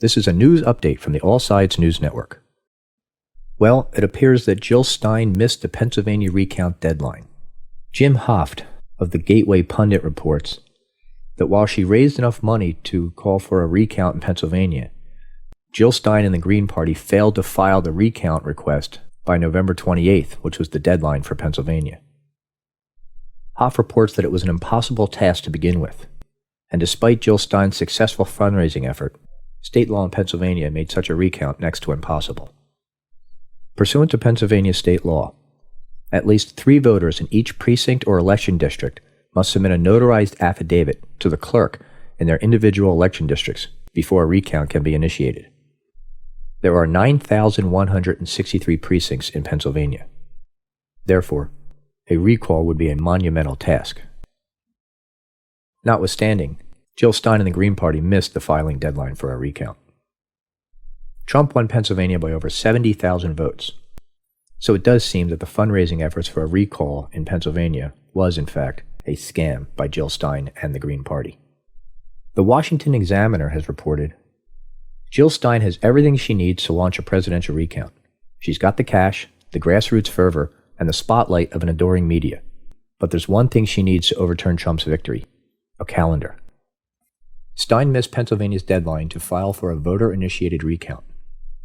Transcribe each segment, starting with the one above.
This is a news update from the All Sides News Network. Well, it appears that Jill Stein missed the Pennsylvania recount deadline. Jim Hoft of the Gateway Pundit reports that while she raised enough money to call for a recount in Pennsylvania, Jill Stein and the Green Party failed to file the recount request by November 28th, which was the deadline for Pennsylvania. Hoff reports that it was an impossible task to begin with, and despite Jill Stein's successful fundraising effort, state law in Pennsylvania made such a recount next to impossible. Pursuant to Pennsylvania state law, at least 3 voters in each precinct or election district must submit a notarized affidavit to the clerk in their individual election districts before a recount can be initiated. There are 9,163 precincts in Pennsylvania. Therefore, a recall would be a monumental task. Notwithstanding, Jill Stein and the Green Party missed the filing deadline for a recount. Trump won Pennsylvania by over 70,000 votes, so it does seem that the fundraising efforts for a recall in Pennsylvania was, in fact, a scam by Jill Stein and the Green Party. The Washington Examiner has reported, Jill Stein has everything she needs to launch a presidential recount. She's got the cash, the grassroots fervor, and the spotlight of an adoring media. But there's one thing she needs to overturn Trump's victory: a calendar. Stein missed Pennsylvania's deadline to file for a voter-initiated recount.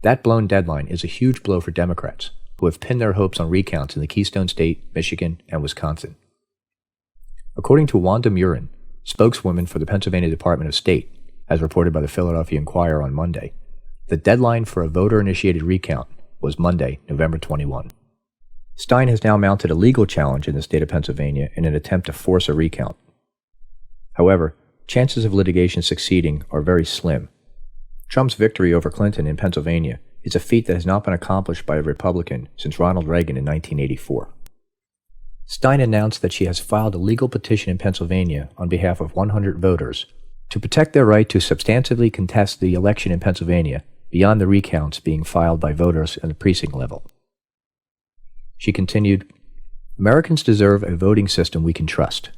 That blown deadline is a huge blow for Democrats, who have pinned their hopes on recounts in the Keystone State, Michigan, and Wisconsin. According to Wanda Murin, spokeswoman for the Pennsylvania Department of State, as reported by the Philadelphia Inquirer on Monday, the deadline for a voter-initiated recount was Monday, November 21. Stein has now mounted a legal challenge in the state of Pennsylvania in an attempt to force a recount. However, chances of litigation succeeding are very slim. Trump's victory over Clinton in Pennsylvania is a feat that has not been accomplished by a Republican since Ronald Reagan in 1984. Stein announced that she has filed a legal petition in Pennsylvania on behalf of 100 voters to protect their right to substantively contest the election in Pennsylvania beyond the recounts being filed by voters at the precinct level. She continued, Americans deserve a voting system we can trust.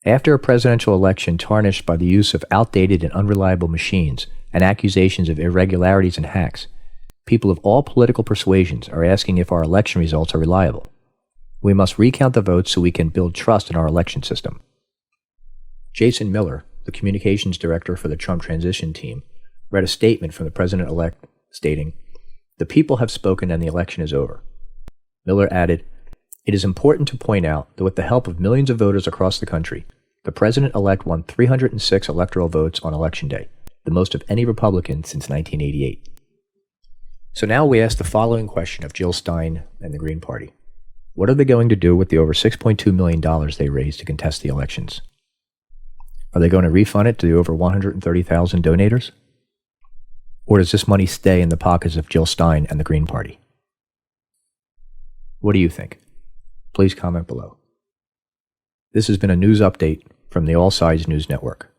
After a presidential election tarnished by the use of outdated and unreliable machines and accusations of irregularities and hacks, people of all political persuasions are asking if our election results are reliable. We must recount the votes so we can build trust in our election system. Jason Miller, the communications director for the Trump transition team, read a statement from the president-elect stating, "The people have spoken and the election is over." Miller added, "It is important to point out that with the help of millions of voters across the country, the president-elect won 306 electoral votes on Election Day, the most of any Republican since 1988. So now we ask the following question of Jill Stein and the Green Party. What are they going to do with the over $6.2 million they raised to contest the elections? Are they going to refund it to the over 130,000 donators? Or does this money stay in the pockets of Jill Stein and the Green Party? What do you think? Please comment below. This has been a news update from the All Sides News Network.